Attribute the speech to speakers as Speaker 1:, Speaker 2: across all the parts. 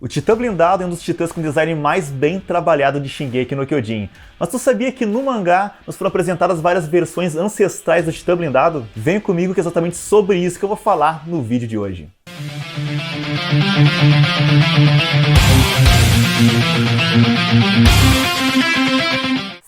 Speaker 1: O Titã Blindado é um dos titãs com design mais bem trabalhado de Shingeki no Kyojin. Mas tu sabia que no mangá nos foram apresentadas várias versões ancestrais do Titã Blindado? Vem comigo que é exatamente sobre isso que eu vou falar no vídeo de hoje.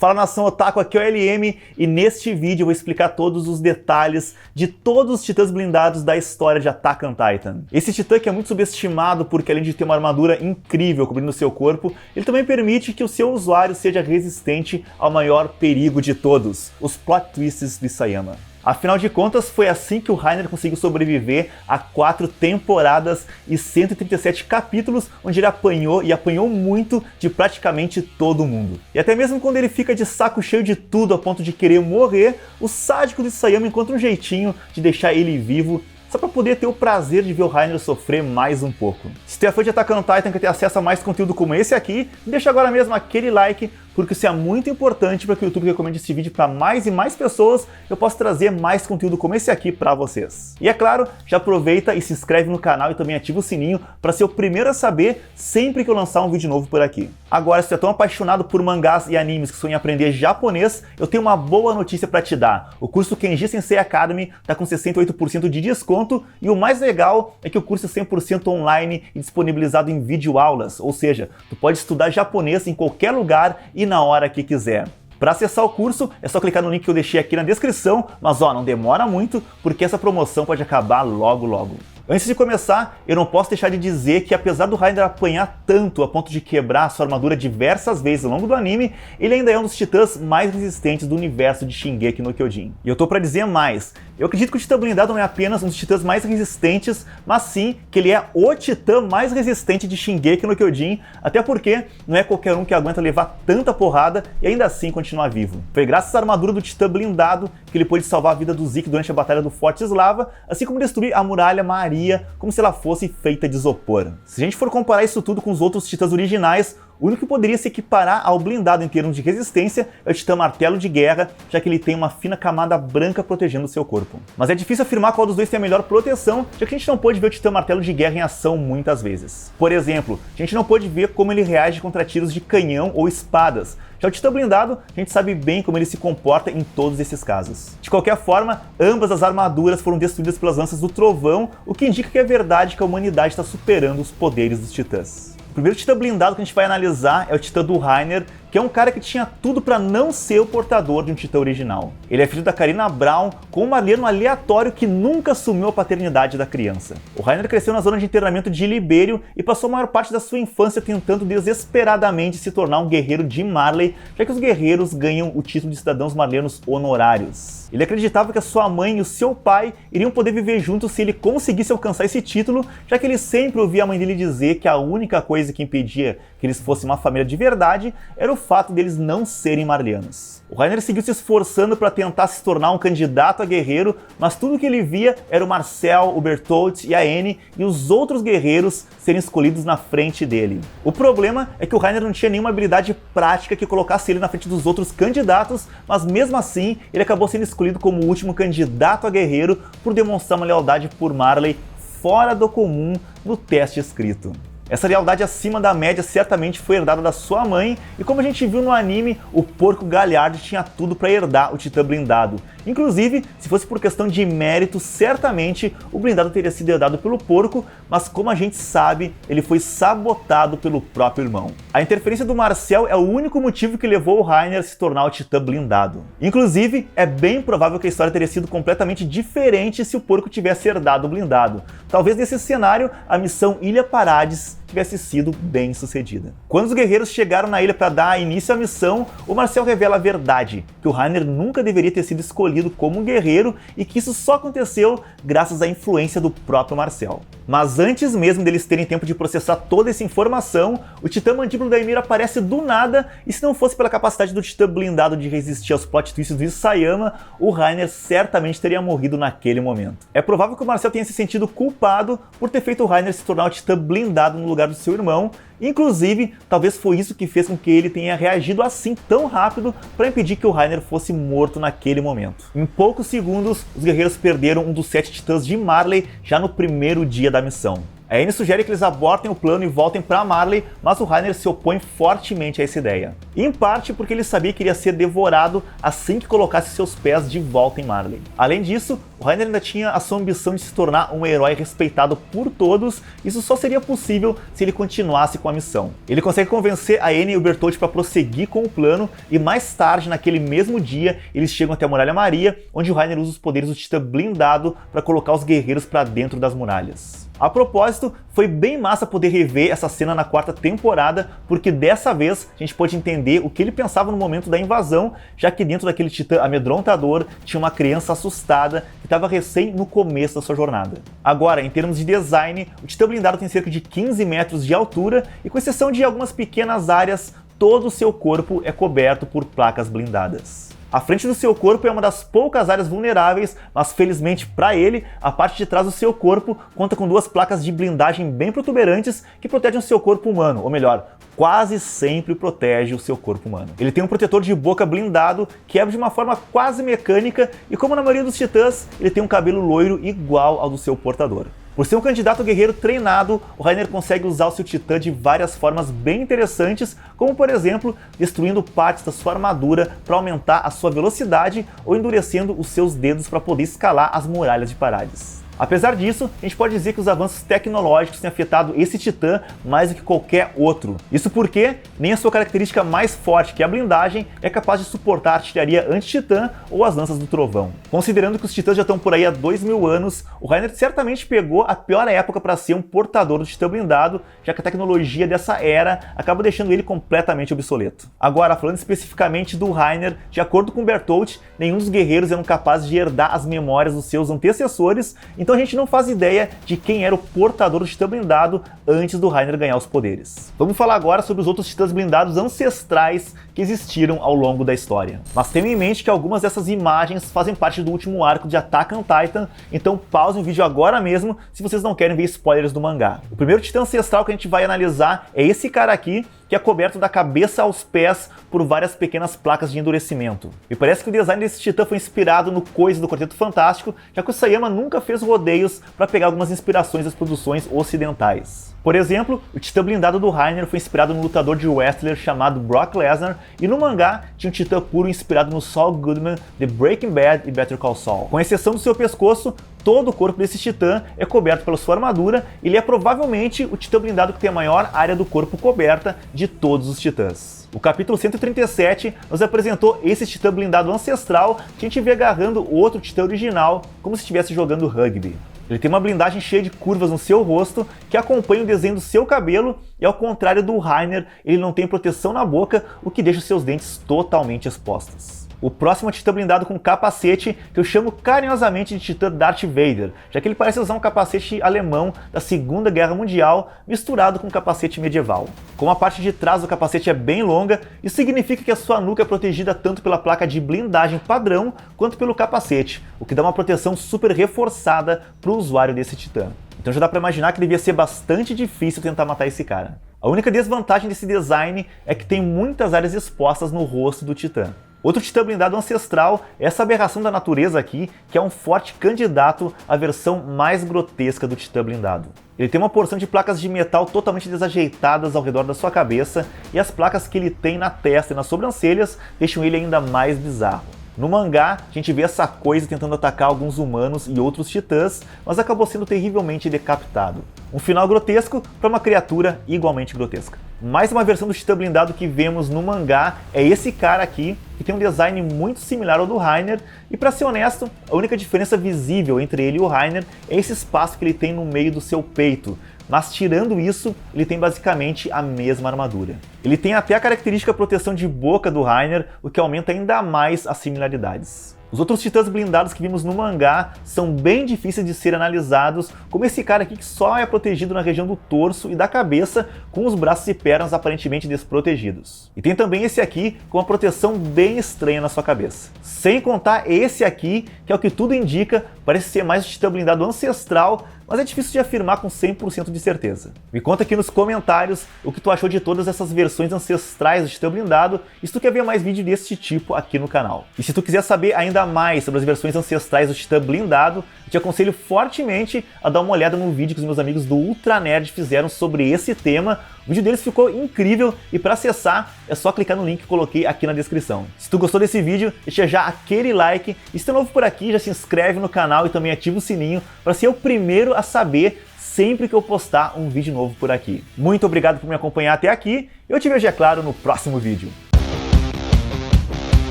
Speaker 1: Fala nação otaku, aqui é o LM e neste vídeo eu vou explicar todos os detalhes de todos os titãs blindados da história de Attack on Titan. Esse titã que é muito subestimado porque além de ter uma armadura incrível cobrindo o seu corpo, ele também permite que o seu usuário seja resistente ao maior perigo de todos, os plot twists do Isayama. Afinal de contas, foi assim que o Reiner conseguiu sobreviver a 4 temporadas e 137 capítulos, onde ele apanhou e apanhou muito de praticamente todo mundo. E até mesmo quando ele fica de saco cheio de tudo a ponto de querer morrer, o sádico do Isayama encontra um jeitinho de deixar ele vivo, só para poder ter o prazer de ver o Reiner sofrer mais um pouco. Se tu é fã de Attack on Titan e quer ter acesso a mais conteúdo como esse aqui, deixa agora mesmo aquele like, porque isso é muito importante para que o YouTube recomende esse vídeo para mais e mais pessoas, eu posso trazer mais conteúdo como esse aqui para vocês. E é claro, já aproveita e se inscreve no canal e também ativa o sininho para ser o primeiro a saber sempre que eu lançar um vídeo novo por aqui. Agora, se tu é tão apaixonado por mangás e animes que sonha em aprender japonês, eu tenho uma boa notícia para te dar. O curso Kenji Sensei Academy está com 68% de desconto e o mais legal é que o curso é 100% online e disponibilizado em videoaulas, ou seja, tu pode estudar japonês em qualquer lugar e na hora que quiser. Para acessar o curso, é só clicar no link que eu deixei aqui na descrição, mas ó, não demora muito, porque essa promoção pode acabar logo logo. Antes de começar, eu não posso deixar de dizer que apesar do Reiner apanhar tanto a ponto de quebrar sua armadura diversas vezes ao longo do anime, ele ainda é um dos titãs mais resistentes do universo de Shingeki no Kyojin. E eu tô pra dizer mais, eu acredito que o Titã Blindado não é apenas um dos titãs mais resistentes, mas sim que ele é o titã mais resistente de Shingeki no Kyojin, até porque não é qualquer um que aguenta levar tanta porrada e ainda assim continuar vivo. Foi graças à armadura do Titã Blindado que ele pôde salvar a vida do Zeke durante a batalha do Forte Eslava, assim como destruir a Muralha Maria como se ela fosse feita de isopor. Se a gente for comparar isso tudo com os outros titãs originais, o único que poderia se equiparar ao blindado em termos de resistência é o Titã Martelo de Guerra, já que ele tem uma fina camada branca protegendo o seu corpo. Mas é difícil afirmar qual dos dois tem a melhor proteção, já que a gente não pôde ver o Titã Martelo de Guerra em ação muitas vezes. Por exemplo, a gente não pôde ver como ele reage contra tiros de canhão ou espadas. Já o Titã Blindado, a gente sabe bem como ele se comporta em todos esses casos. De qualquer forma, ambas as armaduras foram destruídas pelas lanças do Trovão, o que indica que é verdade que a humanidade está superando os poderes dos titãs. O primeiro Titã Blindado que a gente vai analisar é o Titã do Reiner, que é um cara que tinha tudo para não ser o portador de um titã original. Ele é filho da Karina Brown, com um marleno aleatório que nunca assumiu a paternidade da criança. O Reiner cresceu na zona de internamento de Libério e passou a maior parte da sua infância tentando desesperadamente se tornar um guerreiro de Marley, já que os guerreiros ganham o título de cidadãos marlenos honorários. Ele acreditava que a sua mãe e o seu pai iriam poder viver juntos se ele conseguisse alcançar esse título, já que ele sempre ouvia a mãe dele dizer que a única coisa que impedia que eles fossem uma família de verdade era o fato deles não serem marlenos. O Reiner seguiu se esforçando para tentar se tornar um candidato a guerreiro, mas tudo que ele via era o Marcel, o Bertolt e a Annie e os outros guerreiros serem escolhidos na frente dele. O problema é que o Reiner não tinha nenhuma habilidade prática que colocasse ele na frente dos outros candidatos, mas mesmo assim ele acabou sendo escolhido como o último candidato a guerreiro por demonstrar uma lealdade por Marley fora do comum no teste escrito. Essa lealdade acima da média certamente foi herdada da sua mãe, e como a gente viu no anime, o Porco Galhard tinha tudo para herdar o Titã Blindado. Inclusive, se fosse por questão de mérito, certamente o blindado teria sido herdado pelo Porco, mas como a gente sabe, ele foi sabotado pelo próprio irmão. A interferência do Marcel é o único motivo que levou o Reiner a se tornar o Titã Blindado. Inclusive, é bem provável que a história teria sido completamente diferente se o Porco tivesse herdado o blindado. Talvez nesse cenário, a missão Ilha Parades tivesse sido bem sucedida. Quando os guerreiros chegaram na ilha para dar início à missão, o Marcel revela a verdade, que o Reiner nunca deveria ter sido escolhido como um guerreiro e que isso só aconteceu graças à influência do próprio Marcel. Mas antes mesmo deles terem tempo de processar toda essa informação, o Titã Mandíbula da Ymir aparece do nada, e se não fosse pela capacidade do Titã Blindado de resistir aos plot twists do Isayama, o Reiner certamente teria morrido naquele momento. É provável que o Marcel tenha se sentido culpado por ter feito o Reiner se tornar o Titã Blindado no lugar do seu irmão, inclusive talvez foi isso que fez com que ele tenha reagido assim tão rápido para impedir que o Reiner fosse morto naquele momento. Em poucos segundos, os guerreiros perderam um dos 7 titãs de Marley já no primeiro dia da missão. A Annie sugere que eles abortem o plano e voltem para Marley, mas o Reiner se opõe fortemente a essa ideia. Em parte porque ele sabia que iria ser devorado assim que colocasse seus pés de volta em Marley. Além disso, o Reiner ainda tinha a sua ambição de se tornar um herói respeitado por todos. Isso só seria possível se ele continuasse com a missão. Ele consegue convencer a Annie e o Bertolt para prosseguir com o plano, e mais tarde, naquele mesmo dia, eles chegam até a Muralha Maria, onde o Reiner usa os poderes do Titã blindado para colocar os guerreiros para dentro das muralhas. A propósito, foi bem massa poder rever essa cena na 4ª temporada, porque dessa vez a gente pode entender o que ele pensava no momento da invasão, já que dentro daquele titã amedrontador tinha uma criança assustada que estava recém no começo da sua jornada. Agora, em termos de design, o titã blindado tem cerca de 15 metros de altura e, com exceção de algumas pequenas áreas, todo o seu corpo é coberto por placas blindadas. A frente do seu corpo é uma das poucas áreas vulneráveis, mas felizmente para ele, a parte de trás do seu corpo conta com 2 placas de blindagem bem protuberantes que protegem o seu corpo humano, ou melhor, quase sempre protege o seu corpo humano. Ele tem um protetor de boca blindado que é de uma forma quase mecânica e, como na maioria dos titãs, ele tem um cabelo loiro igual ao do seu portador. Por ser um candidato guerreiro treinado, o Reiner consegue usar o seu titã de várias formas bem interessantes, como por exemplo, destruindo partes da sua armadura para aumentar a sua velocidade ou endurecendo os seus dedos para poder escalar as muralhas de Parades. Apesar disso, a gente pode dizer que os avanços tecnológicos têm afetado esse titã mais do que qualquer outro. Isso porque nem a sua característica mais forte, que é a blindagem, é capaz de suportar a artilharia anti-titã ou as lanças do trovão. Considerando que os titãs já estão por aí há 2000 anos, o Reiner certamente pegou a pior época para ser um portador do titã blindado, já que a tecnologia dessa era acaba deixando ele completamente obsoleto. Agora, falando especificamente do Reiner, de acordo com Bertolt, nenhum dos guerreiros eram capazes de herdar as memórias dos seus antecessores, então a gente não faz ideia de quem era o portador do titã blindado antes do Reiner ganhar os poderes. Vamos falar agora sobre os outros titãs blindados ancestrais que existiram ao longo da história. Mas tenham em mente que algumas dessas imagens fazem parte do último arco de Attack on Titan, então pause o vídeo agora mesmo se vocês não querem ver spoilers do mangá. O primeiro titã ancestral que a gente vai analisar é esse cara aqui, que é coberto da cabeça aos pés por várias pequenas placas de endurecimento. E parece que o design desse titã foi inspirado no Coisa do Quarteto Fantástico, já que o Sayama nunca fez rodeios para pegar algumas inspirações das produções ocidentais. Por exemplo, o titã blindado do Reiner foi inspirado no lutador de wrestler chamado Brock Lesnar, e no mangá tinha um titã puro inspirado no Saul Goodman de Breaking Bad e Better Call Saul. Com exceção do seu pescoço, todo o corpo desse titã é coberto pela sua armadura, e ele é provavelmente o titã blindado que tem a maior área do corpo coberta de todos os titãs. O capítulo 137 nos apresentou esse titã blindado ancestral que a gente vê agarrando o outro titã original como se estivesse jogando rugby. Ele tem uma blindagem cheia de curvas no seu rosto que acompanha o desenho do seu cabelo, e ao contrário do Reiner, ele não tem proteção na boca, o que deixa seus dentes totalmente expostos. O próximo é o titã blindado com capacete, que eu chamo carinhosamente de titã Darth Vader, já que ele parece usar um capacete alemão da Segunda Guerra Mundial misturado com um capacete medieval. Como a parte de trás do capacete é bem longa, isso significa que a sua nuca é protegida tanto pela placa de blindagem padrão quanto pelo capacete, o que dá uma proteção super reforçada para o usuário desse titã. Então já dá para imaginar que devia ser bastante difícil tentar matar esse cara. A única desvantagem desse design é que tem muitas áreas expostas no rosto do titã. Outro titã blindado ancestral é essa aberração da natureza aqui, que é um forte candidato à versão mais grotesca do titã blindado. Ele tem uma porção de placas de metal totalmente desajeitadas ao redor da sua cabeça, e as placas que ele tem na testa e nas sobrancelhas deixam ele ainda mais bizarro. No mangá, a gente vê essa coisa tentando atacar alguns humanos e outros titãs, mas acabou sendo terrivelmente decapitado. Um final grotesco para uma criatura igualmente grotesca. Mais uma versão do titã blindado que vemos no mangá é esse cara aqui, que tem um design muito similar ao do Reiner, e para ser honesto, a única diferença visível entre ele e o Reiner é esse espaço que ele tem no meio do seu peito. Mas tirando isso, ele tem basicamente a mesma armadura. Ele tem até a característica proteção de boca do Reiner, o que aumenta ainda mais as similaridades. Os outros titãs blindados que vimos no mangá são bem difíceis de ser analisados, como esse cara aqui que só é protegido na região do torso e da cabeça, com os braços e pernas aparentemente desprotegidos. E tem também esse aqui com uma proteção bem estranha na sua cabeça. Sem contar esse aqui, que é o que tudo indica, parece ser mais um titã blindado ancestral, mas é difícil de afirmar com 100% de certeza. Me conta aqui nos comentários o que tu achou de todas essas versões ancestrais do titã blindado, e se tu quer ver mais vídeo desse tipo aqui no canal. E se tu quiser saber ainda ainda mais sobre as versões ancestrais do Titã blindado, eu te aconselho fortemente a dar uma olhada no vídeo que os meus amigos do Ultra Nerd fizeram sobre esse tema. O vídeo deles ficou incrível e para acessar é só clicar no link que coloquei aqui na descrição. Se tu gostou desse vídeo, deixa já aquele like e se tu é novo por aqui, já se inscreve no canal e também ativa o sininho para ser o primeiro a saber sempre que eu postar um vídeo novo por aqui. Muito obrigado por me acompanhar até aqui e eu te vejo, é claro, no próximo vídeo.